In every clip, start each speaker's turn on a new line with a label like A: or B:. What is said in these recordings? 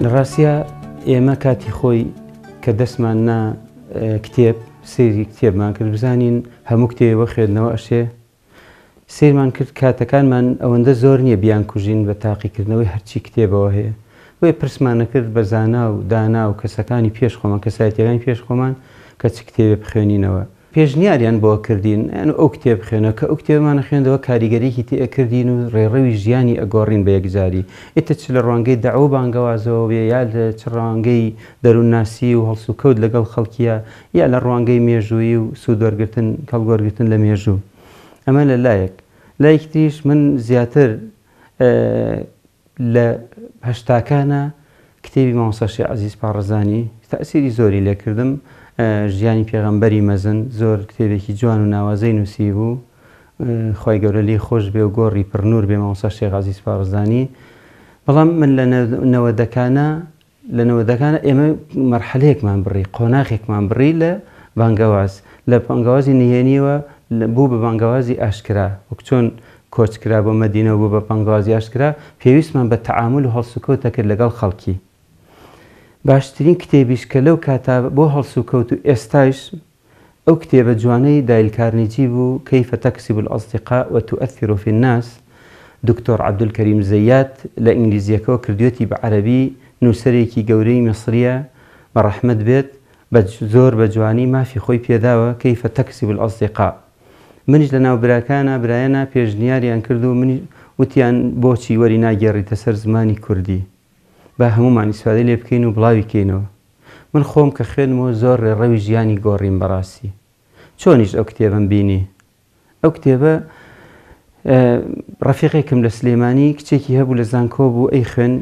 A: لە ڕاستیە ئێمە کاتی خۆی کە دەستمان نا کتێب سێری کتێبمان کرد بزانین هەموو کتێبەوە خوێندنەوە ئەشێ سیرمان کرد کاتەکانمان ئەوەندە زۆر نییە بیان کوژین بە تاقیکردنەوەی هەرچی کتێبەوە هەیە بۆیە پرسمانە کرد بە زانا و دانا و کەسەکانی پێش خۆمان کەسایەتیەکانی پێش خۆمان کە چ کتێبێ بخوێنینەوە پێشنیاریان بۆ کردین ئەو کتێب بخوێنەوە کە ئەو کتێبمانە خوێندەوە کاریگەریەکی تێکردین و ڕێڕەوی ژیانی ئەگۆڕین بە یەکجاری ئێتە چ لە ڕوانگەی داعوە بانگەوازەوە بێ یا لە چ ڕوانگەی دەروونناسی و هەڵس و کەوت لەگەڵ خەڵکیە یا لە ڕوانگەی مێژووی و سوودوەرگرتن کەڵگۆرگرتن لە مێژوو ئەمە لە لایەک تریش من زیاتر لە هەشتاکانە کتێبی مامۆستا شێخ عەزیز پاڕەزانی تەئسیری زۆری لێکردم ژیانی پێغەمبەری مەزن زۆر کتێبێکی جوان و ناوازەی نووسی بوو خی گەورە لێی خۆش بێ و گۆڕی پڕنور بێ مامۆستا شێخ عەزیز پاڕەزانی بەڵام من لە نەوەدەکانە ئێمە مەرحەلەیەکمان بڕی قۆناغێکمان بڕی لە بانگەواز لە بانگەوازی نهێنیەوە بوو بە بانگەوازی ئاشکرا وەک چۆن کۆچکرا بۆ مەدینە و بوو بە بانگەوازی ئاشکرا پێویستمان بە تەعامل و هەڵسوکەوتە کرد لەگەڵ خەڵکی باشترین کتێبیش کە لەو کاتا بۆ هەڵسوکەوت و ئێستاش ئەو کتێبە جوانەی دایل کارنیجی بوو کەیفە تەکسیب الأصدقاء وتؤثر في الناس دکتۆر عەبدولکەریم زەیات لە ئینگلیزیەکەوە کردوێتی بە عەرەبی نووسەرێکی گەورەی میسریە بە ڕەحمەت بێت زۆر بە جوانی مافی خۆی پێداوە کەیفە تەکسیب الأصدقاء منیش لە ناو براکانە برایەنە پێشنیاریان کرد و منی وتیان بۆچی وەری ناگێڕیتە سەر زمانی کوردی با هەمومان ئیسفادەی لێ بکەین و بڵاوی کەینەوە من خۆم کە خوێنمەوە زۆر ڕێڕەوی ژیانی گۆڕیم بەڕاستی چۆنیش ئەو کتێبم بینی ئەو کتێبە ڕەفیقێکم لە سلێمانی کچێکی هەبوو لە زانکۆ بوو ئەی خوێن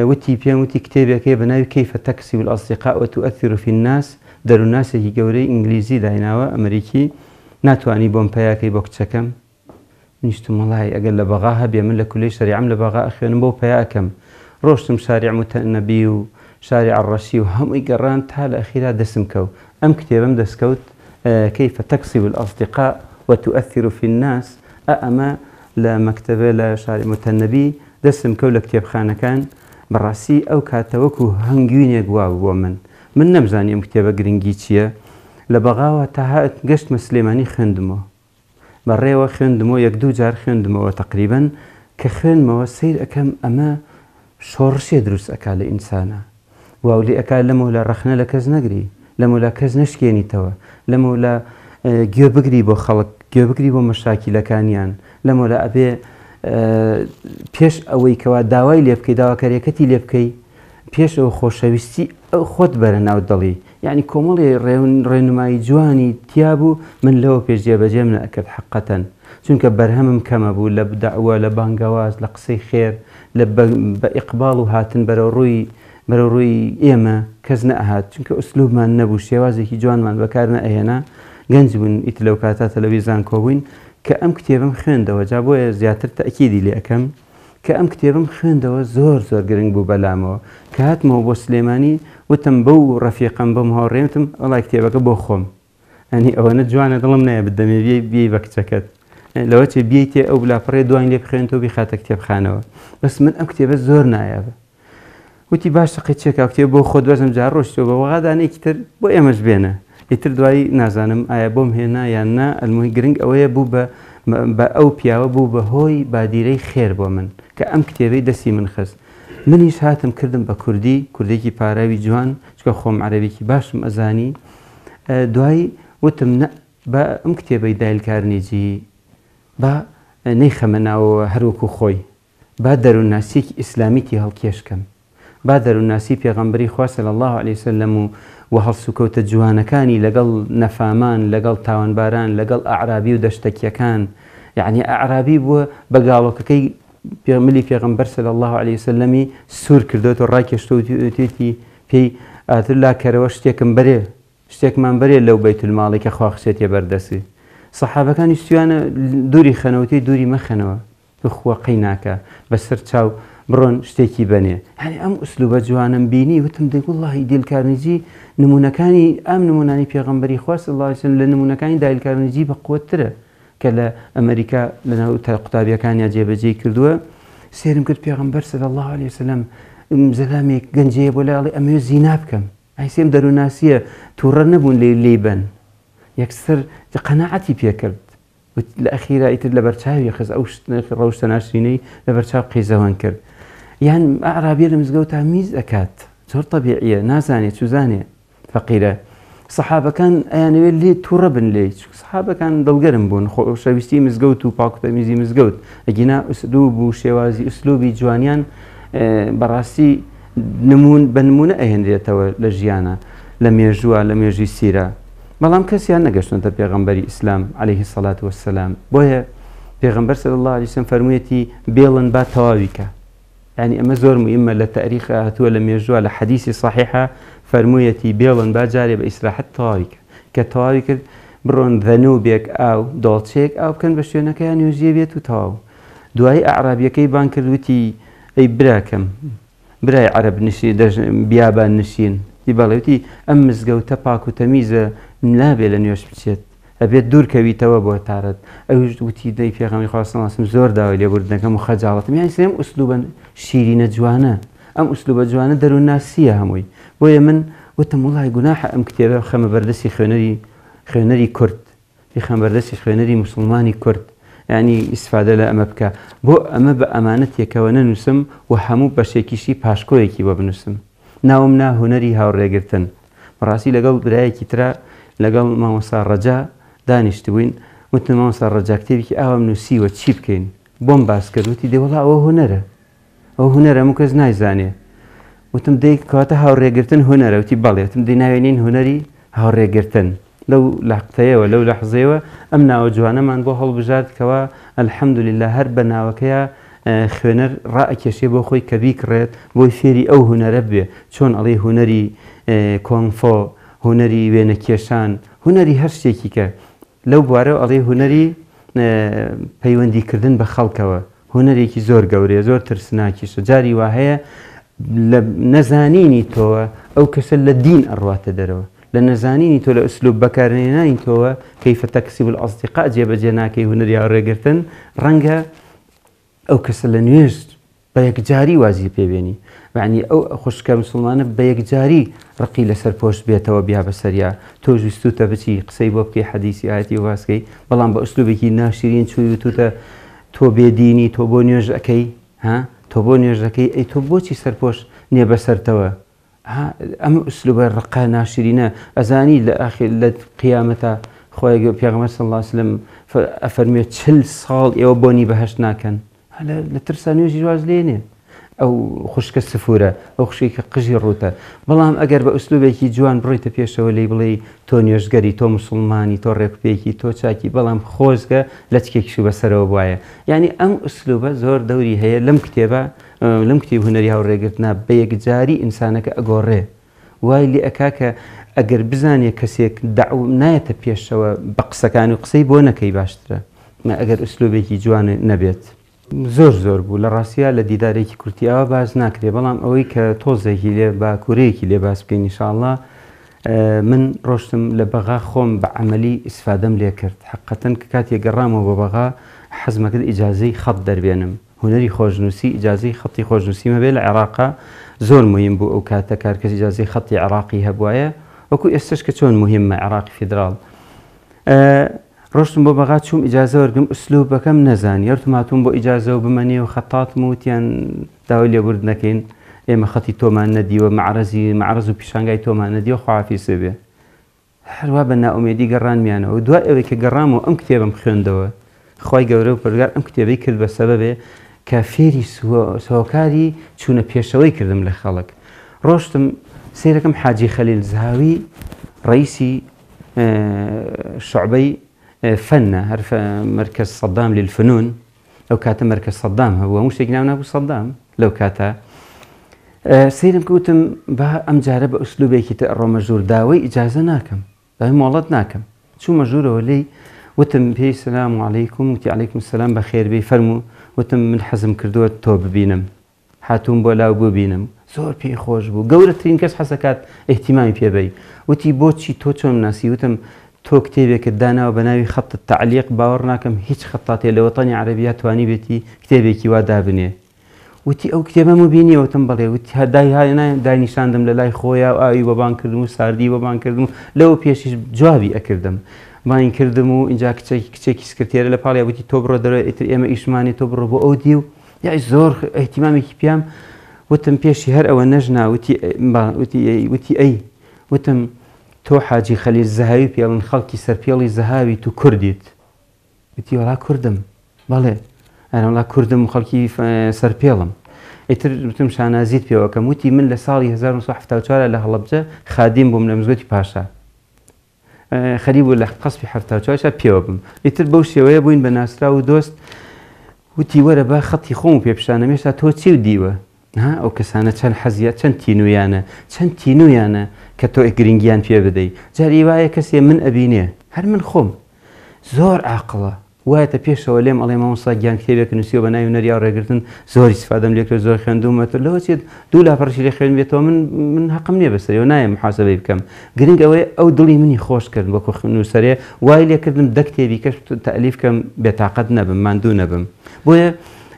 A: وتی پێم وتی کتێبێکەکەی بە ناوی کەیفە تەکسیب الأصدقاء وتؤثر في الناس دەروونناسێکی گەورەی ئینگلیزی دایناوە ئەمریکی ناتوانی بۆم پەیاکەی بۆ کچەکەم نیشتم وەڵای ئەگەر لە بەغا هەبێ من لە کولەی شەریعەم لە بەغا ئەخوێنم بۆ پەیاکەم ڕۆشتم شاریع متەنەبی و شاریع الڕەشی و هەمووی گەڕان تا لە ئەخیرا دەسم کەوت ئەم کتێبم دەستکەوت کەیفە تەکسیب الأصدقاء وتؤثر في الناس ئەمە لە مەکتەبە لە شاریع متەنەبی دەسم کەوت لە کتێبخانەکان بەڕاستی ئەو کاتە وەکو هەنگوینێک وا بووە من نەمزانی ئەم کتێبە گرنگی چییە لە بەغاوە تا هات گەشتمە سلێمانی خوێندمەوە بەڕێوە خوێندمەوە یەک دوو جار خوێندمەوە تەقریبەن کە خوێنمەوە سیر ئەەکەم ئەمە شۆڕشێ دروست ئەکا لە ئینسانە واولی ئەکا لەمە لە ڕەخنە لە کەس نەگری لەمە لە کەس نەشکێنیتەوە لەمە لە گوێ بگری بۆ خەڵک گوێ بگری بۆ مەشاکیلەکانیان لەمە لە ئەبێ پێش ئەوەی کەوا داوای لێ بکەی داواکاریەکەتی لێ بکەی پێش ئەو خۆشەویستی ئەو خۆت بەرە ناو دڵی یعنی کۆمەڵی ڕێنمایی جوانی تیا بوو من لەوە پێش جێبەجێم نەکرد حەقەتەن چونکە بەرهەمم کەمە بوو لە داوە لە بانگەواز لە قسەی خێر لە بە ئیقباڵ و هاتن بەرەو ڕووی ئێمە کەس نەهات چونکە ئوسلوبمان نەبوو شێوازێکی جوانمان بەکار نەئێنا گەنج بوون ئیت لەو کاتە تەلەڤیزیۆن کۆبووین کە ئەم کتێبم خوێندەوە جا بۆیە زیاتر تەئکیدی لێ ئەەکەم کە ئەم کتێبم خوێندەوە زۆر گرنگ بوو بەلامەوە کە هاتمەوە بۆ سلێمانی وتم بەو ڕەفیقم بەم هاوڕێمتم وەڵای کتێبەکە بۆ خۆم ئەنی ئەوەنە جوانە دڵم نایە بدەمێ بێی بە کچەکەت لەوە چێ بیتێ ئەو بلاپەڕێ دوای لێ بخوێنەوە بیخاتە کتێبخانەوە بەس من ئەم کتێبە زۆر نایابە وتی باشە قەچێکا کتێب بۆ خۆت وەزم جار ڕۆشتەوە بە وەغادانەیەکی تر بۆ ئێمەش بێنە ئیتر دوایی نازانم ئایا بۆم هێنا یان نا ئەلموهی گرنگ ئەوەیە بوو بە ئەو پیاوە بوو بە هۆی بادیرەی خێر بۆ من کە ئەم کتێبەی دەستی من خست منیش هاتم کردم بە کوردێکی پاراوی جوان چکە خۆم عەرەبێکی باشم ئەزانی دوایی وتم بە ئەم کتێبەی دایل کارنیجی با نەیخەمە ناوەوە هەروەکو خۆی با دەروونناسیەکی ئیسلامیتی هەڵکێشکەم با دەروونناسی پێغەمبەری خوا صلی الله علیه وسلم و هەڵسوکەوتە جوانەکانی لەگەڵ نەفامان لەگەڵ تاوانباران لەگەڵ ئەعرابی و دەشتەکیەکان یعنی ئەعرابی بووە بە گاڵۆکەکەی ملی پێغەمبەر صلی الله علیه وسلمی سوور کردوێت و ڕاکێشتە و توێتی پێی ئاتر لاکەرەوە شتێکمان بەرێ لەو بەیت الماڵی کە خوا خسێتیە بەردەسی سەحابەکانی شتیوانە دووری خەنەوەتی دووری مەخەنەوە بخوەقەی ناکە بەسەر چاو بڕۆن شتێکی بەنێ هەنی ئەم ئوسلوبە جوانم بینی وتم دەی وەڵڵاهی دایلکارنیجی نمونونەکانی ئەم نمونانی پێغەمبەری خوا صلی الله علیه وسلم لە نمونونەکانی دایلکارنیجی بەقووەترە کە لە ئەمریکا لەناو قوتابیەکانیان جێبەجێ کردووە سێرم کرد پێغەمبەر صلی الله علیه وسلم زەلامێک گەنجەیە بۆ لاڵێ ئەمێ زینا بکەم ئایسێم دەرووناسیە تووڕە نەبوون لێ بن یەکسەر قەناعەتی پێکرد لە ئەخیرا ئیتر لە بەرچاوی خز ئەو ڕەوشتە ناشرینەی لە بەرچاو قەیزەوان کرد یان ئەعرابیە لە مزگەوتا میز ئەکات زۆر تەبیعیە نازانێت چوزانێ فەقیرە سەحابەکان ئەیانەوێت لێ تووڕە بن لێ سەحابەکان دڵگەرم بوون خۆشەویستی مزگەوت و پاکوتەمیزی مزگەوت ئەگینا ئوسلوب و شێوازی ئوسلوبی جوانیان بەڕاستی بە نمونە ئەهێنرێتەوە لە ژیانە لە مێژووە لە مێژوی سیرە بەڵام کەسیان نەگەشتونەتە پێغەمبەری ئیسلام عەلەیهی سەڵات وەسسەلام بۆیە پێغەمبەر صلی الله علیه وسلم فەرموویەتی بێڵن با تەواویکە یعنی ئەمە زۆر مهمە لە تاریخ هاتووە لە مێژووە لە حەدیثی صحیحە فەرموویەتی بێڵن با جارێ بە ئیسراحەت تەواویکە کە تەواوی کرد بڕۆن دەنوبێک ئاو دۆڵچێک ئاو بکەن بە شوێنەکەیان نوێژیە بێت و تەواو دوایی ئەعرابیەکەی بان کردوتی ئەی براکەم برای عەرەب بیابان نشین دیبەڵێتی ئەم مزگەوتە پاک و تەمیزە نابێ لە نوێش بچێت ئەبێت دوورکەویتەوە بۆ تارەت ئەوش وتی دەی پێغەمبەری خوا صلی الله علیه و سلم زۆر داوای لێبوردنەکەم و خەجاڵەتم یانی سێم ئوسلوبە شیرینە جوانە ئەم ئوسلوبە جوانە دەروونناسیە هەمووی بۆیە من وتم وڵای گوناحە ئەم کتێبە خەمە بەردەستی خوێنەری کورد خەمە بەردەستی خوێنەری موسڵمانی کورد ینی ئیسفادە لە ئەمە بکە بۆ ئەمە بە ئەمانەتێکەوە نەنووسم و هەموو بەشێکیشی پاشکۆیەکی بۆ بنووسم ناوم نا هونەری هاوڕێگرتن بەڕاستی لەگەڵ برایەکی ترا لەگەڵ مامۆستا ڕەجا دانیشت بووین وتم مامۆستا ڕەجا کتێبێکی ئاوام نووسیوە چی بکەین بۆم باس کرد وتی دێوەڵا ئەوە هونەرە ئەو هونەرە هەموو کەس نایزانێ وتم دەی کەواتە هاوڕێگرتن هونەرە وتی بەڵێ وتم دەی ناوێنین هونەری هاوڕێگرتن لەو لەحقەیەوە لەو لەحزەیەوە ئەم ناوە جوانەمان بۆ هەڵبژارد کەوا ئەلحەمدولیلا هەر بە ناوەکەیە خوێنەر ڕائەکێشێ بۆ خۆی کە بیکڕێت بۆی فێری ئەو هونەرە بێ چۆن ئەڵێ هونەری کۆنفۆ هونەری وێنەکێشان هونەری هەر شتێکی کە لەو بوارەوە ئەڵێ هونەری پەیوەندیکردن بە خەڵکەوە هونەرێکی زۆر گەورەیە زۆر ترسناکیشە جاری وا هەیە لە نەزانینی تۆوە ئەو کەسە لە دین ئەڕواتە دەرەوە لە نەزانینی تۆ لە ئوسلوب بەکارهێنانی تۆوە کەیفە تەکسیب الئەصدیقا جێبەجێ ناکەی هونەری هاوڕێگرتن ڕەنگە ئەو کەسە لە نوێژ بە یەکجاری وازی پێبێنی یعنی ئەو خوشکە مسلمانە بە یەکجاری ڕقی لەسەر پۆشت بێتەوە بیا بەسەریا تۆ ویستوتە بچی قسەی بۆ بکەی حەدیسی ئاەتی واسکەی بەڵام بە ئوسلوبێکی ناشرین چووی وتوتە تۆ بێدینی تۆ بۆ نوێژ ئەەکەی تۆ بۆ نوێژەکەی ئەی تۆ بۆچی سەرپۆش نییە بەسەرتەوە ئەم ئوسلوبە ڕقا ناشرینە ئەزانی لە ئاخر لە قیامەتە خۆی پێغەمبەر صلی الله علیه و سلم ئەفەرمێت 40 ساڵ ئێوە بۆنی بەهەشت ناکەن لە ترسا نوێژی واز لێنێ ئەو خوشکە سفورە ئەو خوشکی کە قژی ڕوتە بەڵام ئەگەر بە ئوسلوبێکی جوان بڕیتە پێشەوە لی بڵێ تۆ نوێژگەری تۆ مسلمانی تۆ ڕێکپێکی تۆ چاکی بەڵام خۆزگە لە چکێکیش بەسەرەوە وایە یعنی ئەم ئوسلوبە زۆر دەوری هەیە لەم کتێبە لەم کتێب هونەری هاوڕێگرتنا بە یەکجاری ئینسانەکە ئەگۆڕێ وای لێ ئەکا کە ئەگەر بزانێ کەسێک نایەتە پێشەوە بە قسەکان و قسەی بۆ نەکەی باشترە ئەگەر ئوسلوبێکی جوانە نەبێت زۆر بوو لە ڕاستیە لە دیدارێکی کورتیەوە باز ناکرێ بەڵام ئەوەی کە تۆزێکی لێ باکوورەیەکی لێ باس بکەین ئینشاءڵڵا من ڕۆشتم لە بەغا خۆم بە عەمەلی ئیسفادەم لێ کرد حەقەتەن کە کاتێک گەڕامەوە بە بەغا حەزمەکرد ئیجازەی خەت دەربێنم هونەری خۆشنووسی ئیجازەی خەتی خۆشنووسیمە بێ لە عێراقا زۆر مهم بوو ئەو کاتە کارکەس ئیجازەی خەتی عێراقی هەبوایە وەکو ئێستش کە چۆن مهمە عێراقی فیدراڵ ڕۆشتم بۆ بەغا چووم ئیجازە وەرگم ئوسلوبەکەم نەزانی یارتم هاتووم بۆ ئیجازە و بمەنێ و خەتاتم وتیان داوای لێبوردنەکەین ئێمە خەتی تۆمان نەدیوە معرەز و پیشانگای تۆمان نەدیوە خواحافیزە بێ هەروە بە نائومێدی گەڕانمیانەوە و دوای ئەوەی کە گەڕامەوە ئەم کتێبم خوێندەوە خی گەورە و پەروەردگار ئەم کتێبەی کرد بە سەبەبێ کە فێری سۆکاری چوونە پێشەوەی کردم لە خەڵک ڕۆشتم سیرەکەم حاجی خەلیل زاوی ڕئیسی شعبەی فەنە هەر مرکز سەدام للفنون ئەو کاتە مرکز سەدام هەبووە هەموو شتێکی ناو نابوو سەدام لەو کاتە سیرم کەوتم بە ئەم جارە بە ئوسلوبێکی تە ڕۆمە ژوور داوای ئیجازە ناکەم داوای مۆڵەت ناکەم چوومە ژوورەوە لی وتم پێی سلام عەلەیکم وتی عەلەیکم سەلام بەخێربێی فەرموو وتم من حەزم کردووە تۆ ببینم هاتووم بۆ لاو ببینم زۆر پێی خۆش بوو گەورەترین کەس حەزەکات ئیحتیمامی پێبەی وتی بۆچی تۆ چۆن ناسی وتم تۆ کتێبێکت داناوە بە ناوی خەتت تەعلیق باوەڕ ناکەم هیچ خەتاتێ لە وەتانی عەرەبیا توانی بێتی کتێبێکی وا دابنێ وتی ئەو کتێبەم و بینیەوەتم بڵێ وتی هەدای داینیشاندم لە لای خۆیان و ئاوی بەبان کردم و ساردی بەبان کردم و لەوە پێشیش جوابی ئەکردم باین کردم و اینجا کچێکی سکرتێرە لە پاڵیا وتی تۆ بڕۆ دەرەوە ئیتر ئێمە ئیشمانی تۆ بڕۆ بۆ ئەو دی و یای زۆر ئەیتیمامێکی پیام وتم پێشی هەر ئەوە نەژنا وتی ئەی وتم تۆ حاجی خەلیل زەهاوی پێڵن خەڵکی سەرپێڵی زەهاوی تو کوردیت وتی وەڵا کوردم بەڵێ ئەوڵا کوردم و خەڵکی سەرپێڵم ئیتر وتم شانازیت پێوەکەم وتی من لە ساڵی 1974 لە هەڵەبجە خادیم بووم لە مزگەوتی پاشا خەریب بوو لە قەسبی 74 پێوە بم ئیتر بەو شێوەیە بووین بە ناسرا و دۆست وتی وەرە با خەڵی خۆم و پێپشانە مێشتا تۆ چی و دیوە ئەو کەسانە چەند حەزیە چەند تینویانە کە تۆ گرنگیان پێ بدەیت جاری وایە کەسێ من ئەبینێ هەر من خۆم زۆر عاقڵە وایەتە پێشەوە لێم ئەڵێ مامۆستا گیان کتێبێک نووسیوە بە ناوی هونەری ڕێگرتن زۆر ئیسفادەم لێکرد زۆر خوێندومەتر لەوە چێت دوو لاپەڕشی لێ خوێن بێتەوە من حەقم نییە بەسەریەوە نایە محاسبەی بکەم گرنگ ئەوەیە ئەو دڵی منی خۆش کرد وەکو نووسەرێ وای لێکردم دە کتێبی کەش تەئلیف کەم بێتاقەت نەبم ماندوو نەبم بۆیە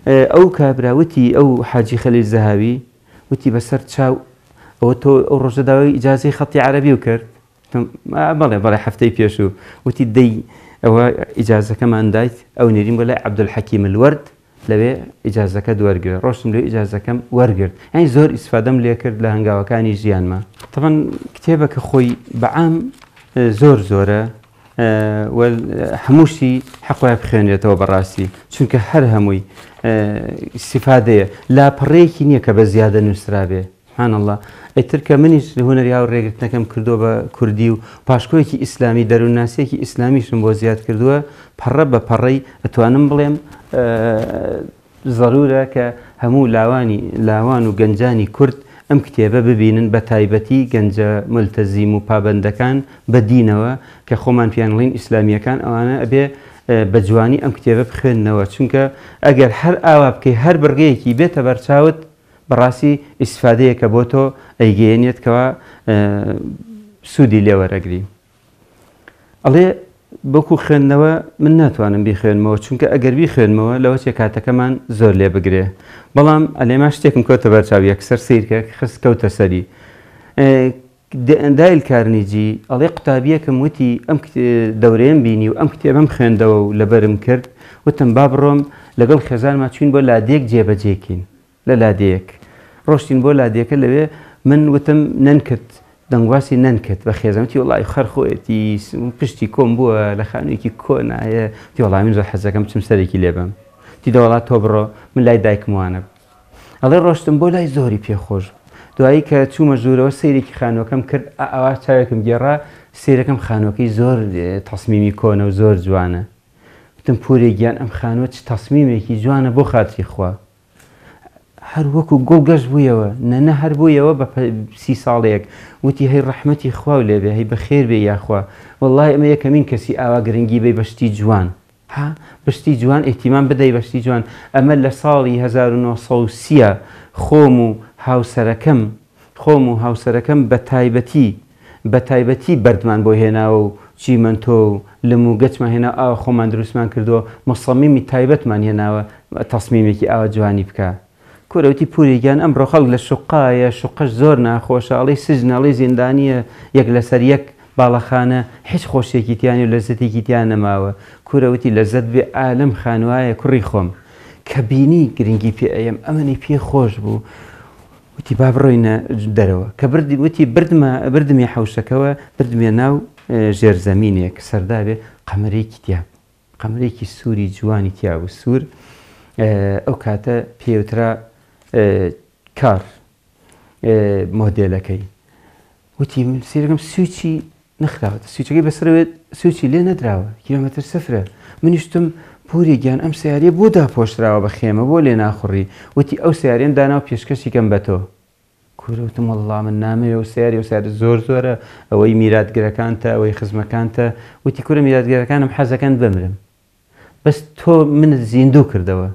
A: ئەو کابراوتی ئەو حاجی خەلیل زەهاوی وتی بەسەر چاو ئەوە تۆ ئەو ڕۆژە داوای ئیجازەی خەڵی عەرەبی و کرد بەڵێ هەفتەی پێشوو وتی دەی ئەوە ئیجازەکەمان دایت ئەو نێریم بۆ لای عەبدولحەکیم الوەرد لەوێ ئیجازەکە دووەرگرت ڕۆشتم لێ ئیجازەکەم وەرگرت یعنی زۆر ئیسفادەم لێ کرد لە هەنگاوەکانی ژیانمە طبعاً کتێبەکە خۆی بەعام زۆرە هەمووشی حەقوای بخوێنرێتەوە بەڕاستی چونکە هەر هەمووی ئیسیفادەیە لاپەڕەیەکی نییە کە بە زیادە نووسرا بێ سبحان الله ئەیتر کە منیش هونەری هاو ڕێگرتنەکەم کردووە بە کوردی و پاشکۆیەکی ئیسلامی دەروونناسیەکی ئیسلامیشم بۆ زیاد کردووە پەڕە بە پەڕەی ئەتوانم بڵێم ضرورە کە هەموو لاوان و گەنجانی کورد ئەم کتێبە ببینن بە تایبەتی گەنجە ملتەزیم و پابەندەکان بە دینەوە کە خۆمان پیانڵین ئیسلامیەکان ئەوانە ئەبێ بە جوانی ئەم کتێبە بخوێننەوە چونکە ئەگەر هەر ئاوا بکەی هەر بڕگەیەکی بێتە بەرچاوت بەڕاستی ئیسفادەیەکە بۆ تۆ ئەیگەێنێتکەوە سوودی لێوەرەگری ئەڵێ بەکو خوێندنەوە من ناتوانم بیخوێنمەوە چونکە ئەگەر بیخوێنمەوە لەوە چێ کاتەکەمان زۆر لێ بگرێ بەڵام ئەلێما شتێکم کۆتە بەرچاو یەکسەر سیرکە خست کەوتە سەری دایل کارنیجی ئەڵێ قوتابیەکەم وتی ئەم دەورەیەم بینی و ئەم کتێبەم خوێندەوە و لەبەرم کرد وتم با بڕۆم لەگەڵ خێزانمان چوین بۆ لادێک جێبەجێکین لە لادەیەک ڕۆشتین بۆ لادێکە لەوێ من وتم نەنکرد دەنگواسی نەنکرد بە خێزانەتی وڵی خەرخۆیەتی پشتی کۆم بووە لە خانوویەکی کۆنایە تی وڵی من زۆر حەزەکەم چم سەرێکی لێبم تی دەوڵات تۆ بڕۆ من لای دایکم وانە ئەڵێ ڕۆشتم بۆ لای زۆری پێخۆش دوایی کە چوومە ژوورەوە سەیرێکی خانووەکەم کرد ئەوا چاوێکم گێڕا سیرەکەم خانووەکەی زۆر تەسمیمی کۆنە و زۆر جوانە وتم پورێ گیان ئەم خانووە چ تەسمیمێکی جوانە بۆ خاتری خوا هەر وەکو گوڵگەشت بوویەوە نەنە هەر بوویەوە بە 30 ساڵێک وتی هەی ڕەحمەتی خوا و لێبێ هەی بەخێر بێ یاخوا وەڵڵای ئەمە یەکەمین کەسی ئاوا گرنگی بێ بەشتی جوان بەشتی جوان ئێتیمان بدەی بەشتی جوان ئەمە لە ساڵی 1930 خۆم و هاوسەرەکەم بە تایبەتی بەردمان بۆ هێناوە و چیمەنتۆ و لەم و گەچمان هێنا ئاوا خۆمان دروستمان کردووە مەسەمیمی تایبەتمان هێناوە تەسمیمێکی ئاوا جوانی بکە کورەوتی پورێگیان ئەمڕۆ خەڵک لە شوقایە شوقەش زۆر ناخۆشە ئەڵێ سژنەڵی زیندانیە یەک لەسەر یەک باڵەخانە هیچ خۆشیێکی تیانی و لەزەتێکی تیان نەماوە کورەوتی لەزەت بێ ئالەم خانوایە کوڕی خۆم کە بینی گرنگی پێ ئەم ئەمەنی پێ خۆش بوو وتی با بڕۆینە دەرەوە کە وتی بردمێ حەوشەکەەوە بردمێ ناو ژێرزەمینێک سەردابێ قەمەرێکی تیا قەمەرێکی سووری جوانی تیا و سوور ئەو کاتە پێوترا کار مۆدێلەکەی وتی سیرەکەم سویچی نەخراوەتە سویچەکەی بەسەرەوێت سویچی لێ نەدراوە کیلۆمەتر سەفرە منیشتم پوری گیان ئەم سیارە بۆ داپۆشراوە بە خێمە بۆ لێ ناخوڕی وتی ئەو سیارێن داناو پێشکەشیکەم بە تۆ کورەوتم وەڵڵا من نامەوێ و سیاری و سیارە زۆرە ئەوەی میراتگەرەکانتە ئەوەی خزمەکانتە وتی کورە میراتگەرەکانم حەزەکەن بمرم بەس تۆ منت زیندوو کردەوە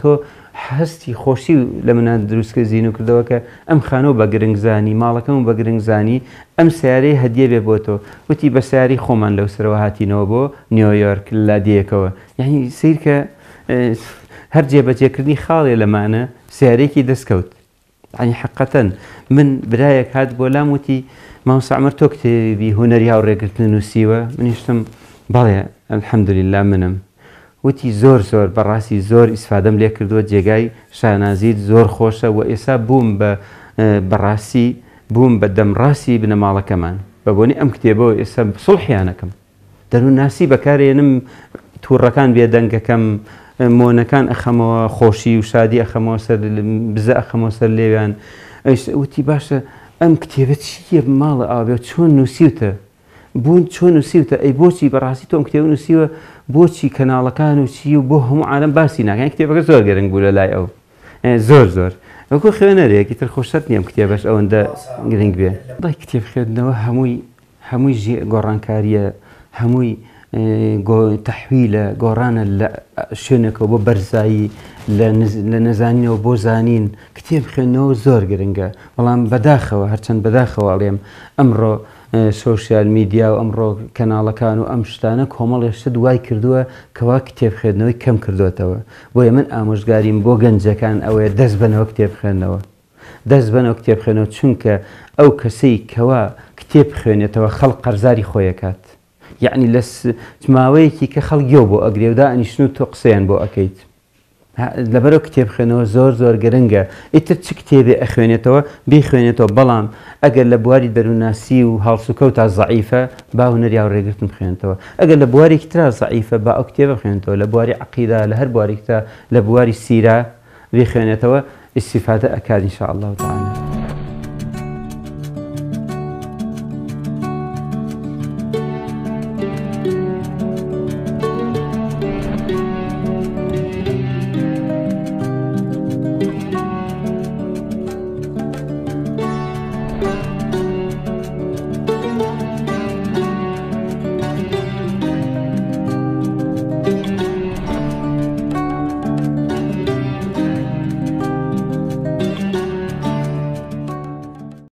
A: تۆ هەستی خۆشی لە منە دروستکە زیین و کردەوە کە ئەم خانۆ بە گرنگزانی ماڵەکەم بە گرنگزانی ئەم سیارەی هەدیە بێ بۆ تۆ وتی بە سیاری خۆمان لەو سەرەوە هاتینەوە بۆ نیویۆرک لادیەکەوە یعنی سیر کە هەر جێبەجێکردنی خاڵێ لەمانە سیارێکی دەستکەوت عنی حقەتەن من برایەک هات بۆ لام وتی مامۆستا عومەر تۆ کتێبی هونەری هاوڕێگرتن نووسیوە منیشتم بەڵێ ئەلحەمدولیلا منم وتی زۆر بەڕاستی زۆر ئیسفادەم لێ کردووە جێگای شانازیت زۆر خۆشە و ئێستا بووم بە بەڕاستی بووم بە دەمڕاستی بنەماڵەکەمان بە بۆنی ئەم کتێبەوە ئێستا سڵحیانەکەم دەروون ناسی بەکارێنم تووڕەکان بێدەنگەکەم مۆنەکان ئەخەمەوە خۆشی و شادی ئەخەمەوە سەر بزە ئەخەمەوە سەر لێویان وتی باشە ئەم کتێبە چیە ماڵە ئاوێ چۆن نووسیوتە بوون چۆن نووسیوتە ئەی بۆچی بەڕاستی تۆم کتێب نووسیوە بۆچی کەناڵەکان و چی و بۆ هەموو عالەم باسی ناکەن کتێبەکە زۆر گەرنگ بوو لە لای ئەو زۆر وەکو خوێنەرێکی تر خۆشەت نییەم کتێبەش ئەوەندە گرنگ بێ دای کتێب خوێندنەوە هەمووی گۆڕانکاریە هەمووی تەحویلە گۆڕانە لە شوێنێکەوە بۆ بەرزایی لە نەزانینەوە بۆ زانین کتێب خوێندنەوە زۆر گرنگە بەڵام بەداخەوە هەرچەند بەداخەوە ئەڵێم ئەمڕۆ سۆشیال میدیا و ئەمڕۆ کەناڵەکان و ئەم شتانە کۆمەڵێشتە دوای کردووە کەوا کتێب خوێندنەوەی کەم کردوێتەوە بۆیە من ئامۆژگاریم بۆ گەنجەکان ئەوەیە دەست بنەوە کتێب خوێندنەوە دەست بنەوە کتێب خوێنەوە چونکە ئەو کەسەی کەوا کتێب خوێنێتەوە خەڵق قەرزاری خۆیەکات یعنی لە ماوەیەکی کە خەڵک گێو بۆ ئەگرێ و دائنیشتن و تۆ قسەیان بۆ ئەەکەیت لەبەرەوە کتێب خوێنەوە زۆر گرنگە ئیتر چ کتێبێ ئەخوێنێتەوە بیخوێنێتەوە بەڵام ئەگەر لە بواری دەرووناسی و هەڵسوکەوتا زەعیفە با هونەری هاوڕێگرتن بخوێنێتەوە ئەگەر لە بوارێکی ترا زەعیفە با ئەو کتێبە بخوێنێتەوە لە بواری عەقیدا لە هەر بوارێکدا لە بواری سیرە بخوێنێتەوە ئیستیفادە ئەکات ئینشاء الله تعالی